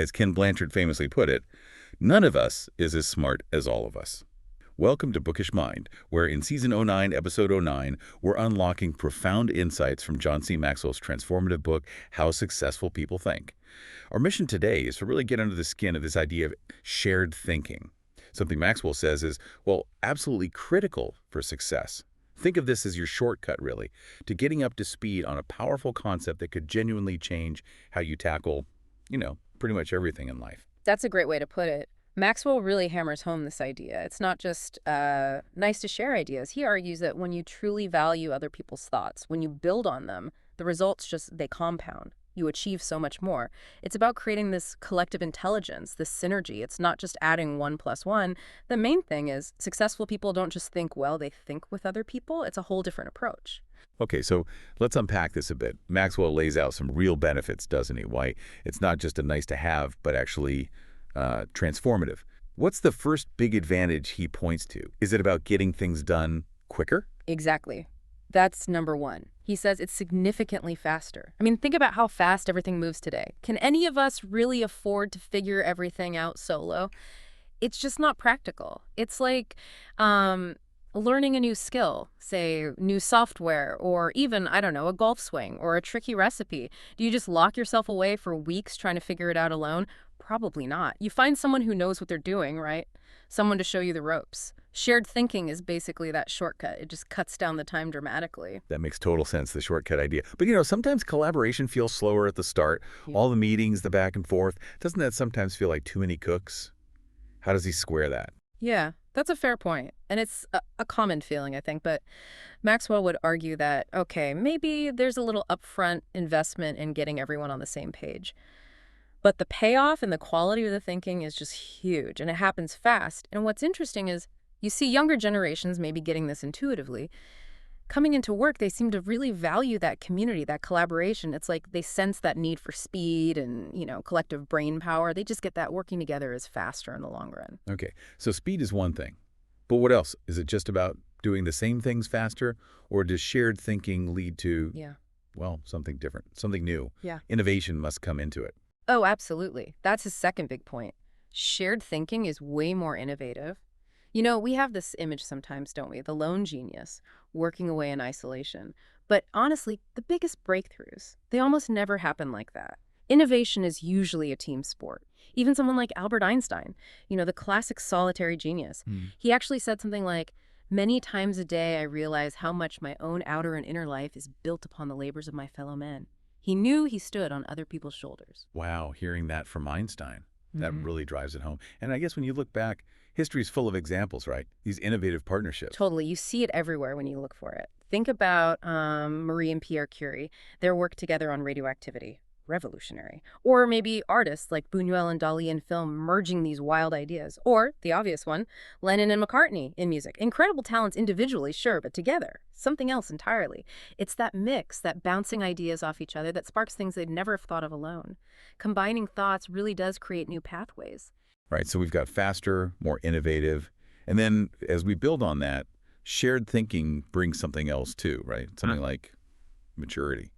As Ken Blanchard famously put it, none of us is as smart as all of us. Welcome to Bookish Mind, where in Season '09, Episode '09, we're unlocking profound insights from John C. Maxwell's transformative book, How Successful People Think. Our mission today is to really get under the skin of this idea of shared thinking. Something Maxwell says is, well, absolutely critical for success. Think of this as your shortcut, really, to getting up to speed on a powerful concept that could genuinely change how you tackle, pretty much everything in life. That's a great way to put it. Maxwell really hammers home this idea. It's not just nice to share ideas. He argues that when you truly value other people's thoughts, when you build on them, the results they compound. You achieve so much more. It's about creating this collective intelligence, this synergy. It's not just adding 1 + 1. The main thing is successful people don't just think well, they think with other people. It's a whole different approach. Okay, so let's unpack this a bit. Maxwell lays out some real benefits, doesn't he? Why it's not just a nice to have, but actually transformative. What's the first big advantage he points to? Is it about getting things done quicker? Exactly. That's number one. He says it's significantly faster. I mean, think about how fast everything moves today. Can any of us really afford to figure everything out solo? It's just not practical. It's like learning a new skill, say new software, or even, I don't know, a golf swing or a tricky recipe. Do you just lock yourself away for weeks trying to figure it out alone? Probably not. You find someone who knows what they're doing, right? Someone to show you the ropes. Shared thinking is basically that shortcut. It just cuts down the time dramatically. That makes total sense, the shortcut idea. But sometimes collaboration feels slower at the start. Yeah. All the meetings, the back and forth. Doesn't that sometimes feel like too many cooks? How does he square that? Yeah, that's a fair point. And it's a common feeling, I think. But Maxwell would argue that, okay, maybe there's a little upfront investment in getting everyone on the same page. But the payoff and the quality of the thinking is just huge, and it happens fast. And what's interesting is you see younger generations maybe getting this intuitively. Coming into work, they seem to really value that community, that collaboration. It's like they sense that need for speed and, collective brain power. They just get that working together is faster in the long run. Okay, so speed is one thing. But what else? Is it just about doing the same things faster? Or does shared thinking lead to, something different, something new? Yeah. Innovation must come into it. Oh, absolutely. That's his second big point. Shared thinking is way more innovative. We have this image sometimes, don't we? The lone genius, working away in isolation. But honestly, the biggest breakthroughs, they almost never happen like that. Innovation is usually a team sport. Even someone like Albert Einstein, the classic solitary genius. He actually said something like, "Many times a day I realize how much my own outer and inner life is built upon the labors of my fellow men." He knew he stood on other people's shoulders. Wow, hearing that from Einstein, that really drives it home. And I guess when you look back, history's full of examples, right? These innovative partnerships. Totally. You see it everywhere when you look for it. Think about Marie and Pierre Curie, their work together on radioactivity. Revolutionary. Or maybe artists like Buñuel and Dali in film merging these wild ideas. Or, the obvious one, Lennon and McCartney in music. Incredible talents individually, sure, but together, something else entirely. It's that mix, that bouncing ideas off each other that sparks things they'd never have thought of alone. Combining thoughts really does create new pathways. Right, so we've got faster, more innovative. And then as we build on that, shared thinking brings something else too, right? Something like maturity.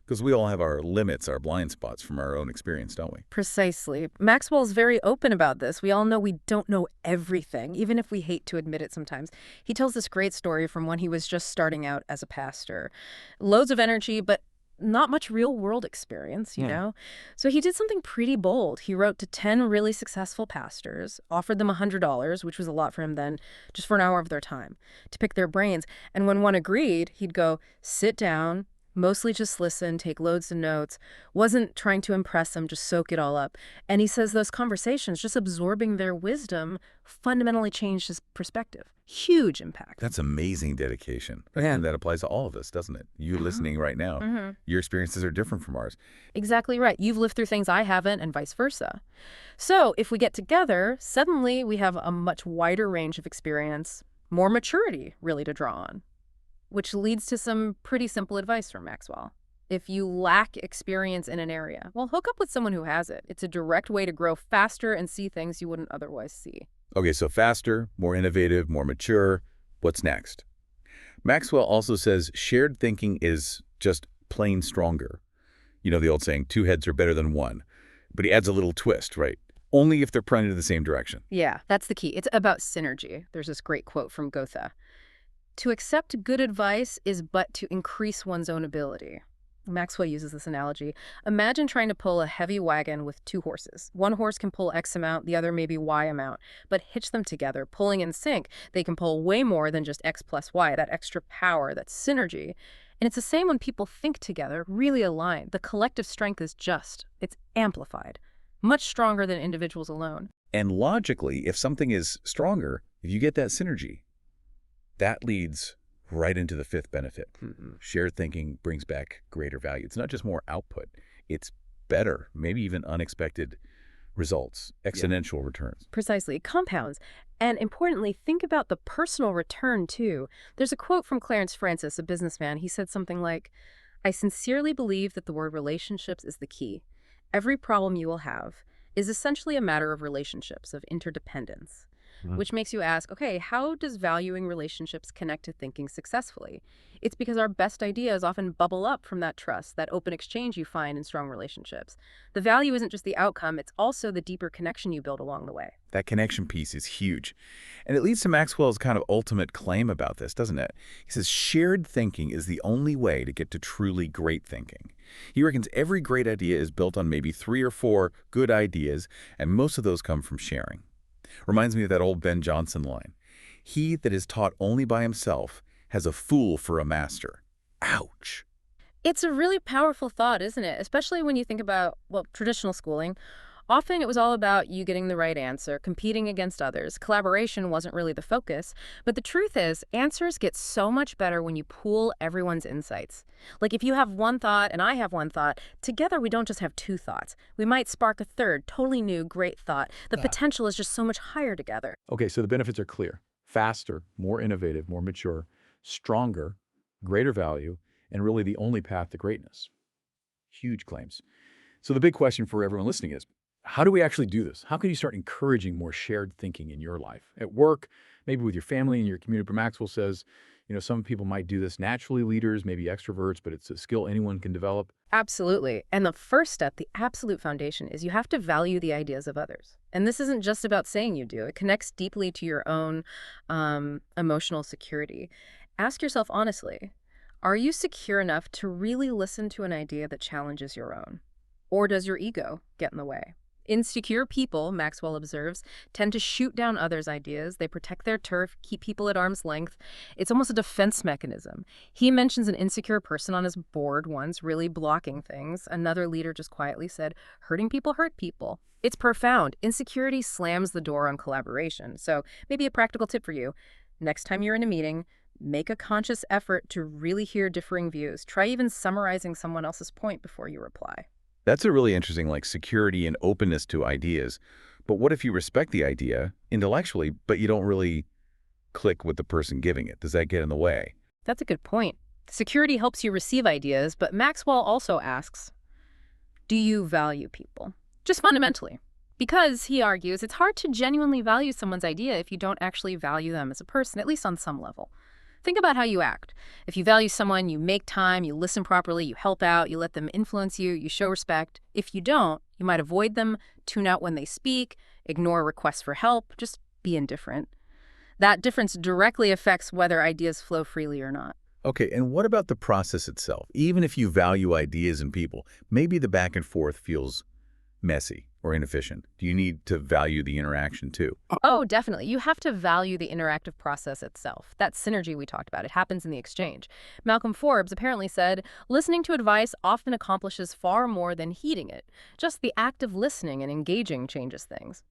Because we all have our limits, our blind spots from our own experience, don't we? Precisely. Maxwell's very open about this. We all know we don't know everything, even if we hate to admit it sometimes. He tells this great story from when he was just starting out as a pastor. Loads of energy, but not much real-world experience, you know? So he did something pretty bold. He wrote to 10 really successful pastors, offered them $100, which was a lot for him then, just for an hour of their time, to pick their brains. And when one agreed, he'd go, sit down, mostly just listen, take loads of notes, wasn't trying to impress them, just soak it all up. And he says those conversations, just absorbing their wisdom, fundamentally changed his perspective. Huge impact. That's amazing dedication. Yeah. And that applies to all of us, doesn't it? You listening right now, your experiences are different from ours. Exactly right. You've lived through things I haven't and vice versa. So if we get together, suddenly we have a much wider range of experience, more maturity really to draw on. Which leads to some pretty simple advice from Maxwell. If you lack experience in an area, well, hook up with someone who has it. It's a direct way to grow faster and see things you wouldn't otherwise see. Okay, so faster, more innovative, more mature. What's next? Maxwell also says shared thinking is just plain stronger. You know the old saying, two heads are better than one. But he adds a little twist, right? Only if they're pointing in the same direction. Yeah, that's the key. It's about synergy. There's this great quote from Goethe. To accept good advice is but to increase one's own ability. Maxwell uses this analogy. Imagine trying to pull a heavy wagon with two horses. One horse can pull X amount, the other maybe Y amount. But hitch them together, pulling in sync, they can pull way more than just X plus Y, that extra power, that synergy. And it's the same when people think together, really align. The collective strength is it's amplified, much stronger than individuals alone. And logically, if something is stronger, if you get that synergy, that leads right into the fifth benefit. Shared thinking brings back greater value. It's not just more output. It's better, maybe even unexpected results, exponential returns. Precisely. It compounds. And importantly, think about the personal return, too. There's a quote from Clarence Francis, a businessman. He said something like, "I sincerely believe that the word relationships is the key. Every problem you will have is essentially a matter of relationships, of interdependence." Which makes you ask, okay, how does valuing relationships connect to thinking successfully? It's because our best ideas often bubble up from that trust, that open exchange you find in strong relationships. The value isn't just the outcome, it's also the deeper connection you build along the way. That connection piece is huge. And it leads to Maxwell's kind of ultimate claim about this, doesn't it? He says shared thinking is the only way to get to truly great thinking. He reckons every great idea is built on maybe 3 or 4 good ideas, and most of those come from sharing. Reminds me of that old Ben Jonson line. He that is taught only by himself has a fool for a master. Ouch. It's a really powerful thought, isn't it? Especially when you think about, traditional schooling. Often it was all about you getting the right answer, competing against others. Collaboration wasn't really the focus. But the truth is, answers get so much better when you pool everyone's insights. Like if you have one thought and I have one thought, together we don't just have 2 thoughts. We might spark a third, totally new, great thought. The potential is just so much higher together. Okay, so the benefits are clear. Faster, more innovative, more mature, stronger, greater value, and really the only path to greatness. Huge claims. So the big question for everyone listening is, how do we actually do this? How can you start encouraging more shared thinking in your life? At work, maybe with your family and your community. But Maxwell says, some people might do this naturally, leaders, maybe extroverts, but it's a skill anyone can develop. Absolutely. And the first step, the absolute foundation, is you have to value the ideas of others. And this isn't just about saying you do. It connects deeply to your own emotional security. Ask yourself honestly, are you secure enough to really listen to an idea that challenges your own? Or does your ego get in the way? Insecure people, Maxwell observes, tend to shoot down others' ideas. They protect their turf, keep people at arm's length. It's almost a defense mechanism. He mentions an insecure person on his board once, really blocking things. Another leader just quietly said, "Hurting people hurt people." It's profound. Insecurity slams the door on collaboration. So maybe a practical tip for you. Next time you're in a meeting, make a conscious effort to really hear differing views. Try even summarizing someone else's point before you reply. That's a really interesting, security and openness to ideas. But what if you respect the idea intellectually, but you don't really click with the person giving it? Does that get in the way? That's a good point. Security helps you receive ideas, but Maxwell also asks, do you value people? Just fundamentally. Because, he argues, it's hard to genuinely value someone's idea if you don't actually value them as a person, at least on some level. Think about how you act. If you value someone, you make time, you listen properly, you help out, you let them influence you, you show respect. If you don't, you might avoid them, tune out when they speak, ignore requests for help, just be indifferent. That difference directly affects whether ideas flow freely or not. Okay, and what about the process itself? Even if you value ideas and people, maybe the back and forth feels messy or inefficient. Do you need to value the interaction too? Oh, definitely. You have to value the interactive process itself. That synergy we talked about, it happens in the exchange. Malcolm Forbes apparently said, listening to advice often accomplishes far more than heeding it. Just the act of listening and engaging changes things.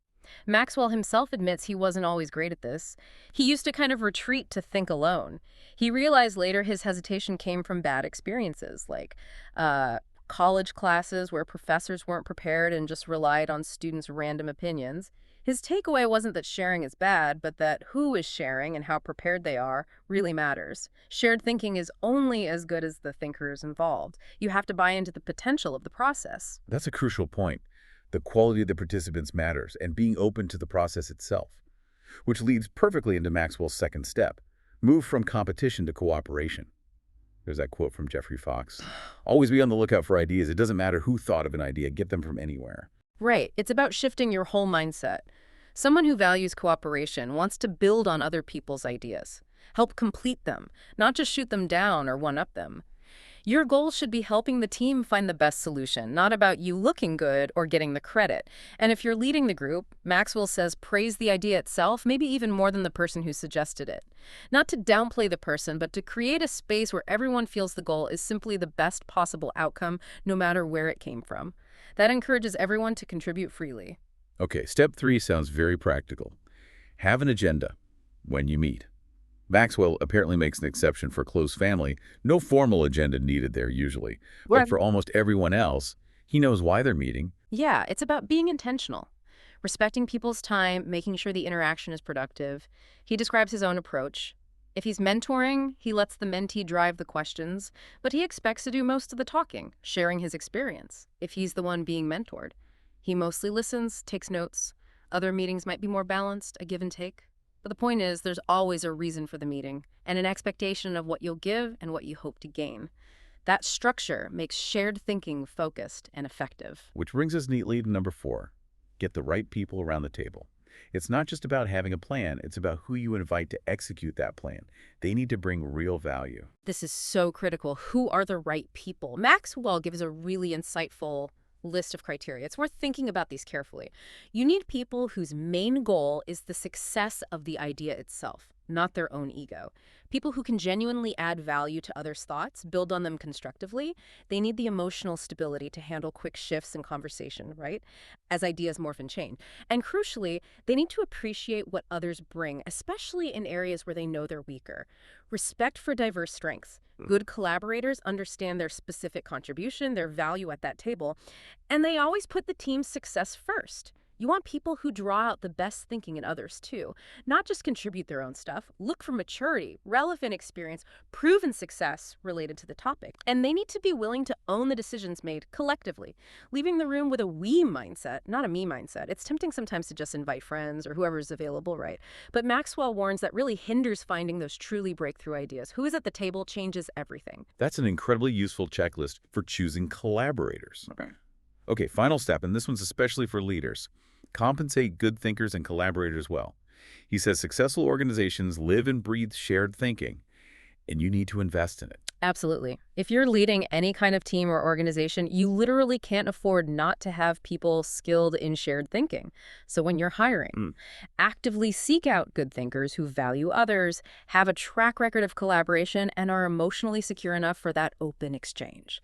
Maxwell himself admits he wasn't always great at this. He used to kind of retreat to think alone. He realized later his hesitation came from bad experiences, like college classes where professors weren't prepared and just relied on students' random opinions. His takeaway wasn't that sharing is bad, but that who is sharing and how prepared they are really matters. Shared thinking is only as good as the thinkers involved. You have to buy into the potential of the process. That's a crucial point. The quality of the participants matters, and being open to the process itself. Which leads perfectly into Maxwell's second step. Move from competition to cooperation. There's that quote from Jeffrey Fox. Always be on the lookout for ideas. It doesn't matter who thought of an idea. Get them from anywhere. Right. It's about shifting your whole mindset. Someone who values cooperation wants to build on other people's ideas, help complete them, not just shoot them down or one-up them. Your goal should be helping the team find the best solution, not about you looking good or getting the credit. And if you're leading the group, Maxwell says praise the idea itself, maybe even more than the person who suggested it. Not to downplay the person, but to create a space where everyone feels the goal is simply the best possible outcome, no matter where it came from. That encourages everyone to contribute freely. Okay, step 3 sounds very practical. Have an agenda when you meet. Maxwell apparently makes an exception for close family. No formal agenda needed there usually. But for almost everyone else, he knows why they're meeting. Yeah, it's about being intentional, respecting people's time, making sure the interaction is productive. He describes his own approach. If he's mentoring, he lets the mentee drive the questions, but he expects to do most of the talking, sharing his experience. If he's the one being mentored, he mostly listens, takes notes. Other meetings might be more balanced, a give and take. But the point is, there's always a reason for the meeting and an expectation of what you'll give and what you hope to gain. That structure makes shared thinking focused and effective. Which brings us neatly to number 4. Get the right people around the table. It's not just about having a plan, it's about who you invite to execute that plan. They need to bring real value. This is so critical. Who are the right people? Maxwell gives a really insightful list of criteria. It's worth thinking about these carefully. You need people whose main goal is the success of the idea itself, not their own ego. People who can genuinely add value to others' thoughts, build on them constructively. They need the emotional stability to handle quick shifts in conversation, right? As ideas morph and change. And crucially, they need to appreciate what others bring, especially in areas where they know they're weaker. Respect for diverse strengths. Good collaborators understand their specific contribution, their value at that table, and they always put the team's success first. You want people who draw out the best thinking in others, too. Not just contribute their own stuff. Look for maturity, relevant experience, proven success related to the topic. And they need to be willing to own the decisions made collectively, leaving the room with a we mindset, not a me mindset. It's tempting sometimes to just invite friends or whoever's available, right? But Maxwell warns that really hinders finding those truly breakthrough ideas. Who is at the table changes everything. That's an incredibly useful checklist for choosing collaborators. Okay, final step, and this one's especially for leaders. Compensate good thinkers and collaborators well. He says successful organizations live and breathe shared thinking, and you need to invest in it. Absolutely. If you're leading any kind of team or organization, you literally can't afford not to have people skilled in shared thinking. So when you're hiring, actively seek out good thinkers who value others, have a track record of collaboration, and are emotionally secure enough for that open exchange.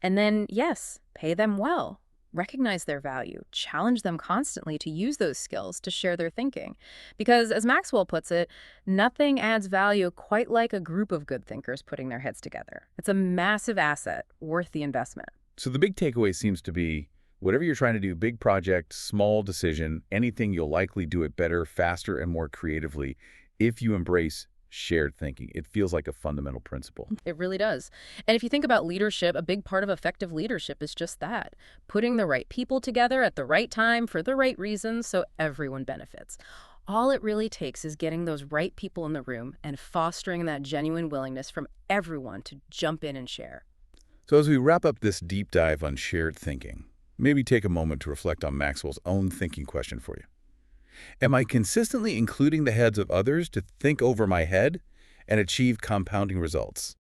And then, yes, pay them well. Recognize their value, challenge them constantly to use those skills to share their thinking. Because, as Maxwell puts it, nothing adds value quite like a group of good thinkers putting their heads together. It's a massive asset, worth the investment. So the big takeaway seems to be, whatever you're trying to do, big project, small decision, anything, you'll likely do it better, faster, and more creatively if you embrace shared thinking. It feels like a fundamental principle. It really does. And if you think about leadership, a big part of effective leadership is just that, putting the right people together at the right time for the right reasons so everyone benefits. All it really takes is getting those right people in the room and fostering that genuine willingness from everyone to jump in and share. So as we wrap up this deep dive on shared thinking, maybe take a moment to reflect on Maxwell's own thinking question for you. Am I consistently including the heads of others to think over my head and achieve compounding results?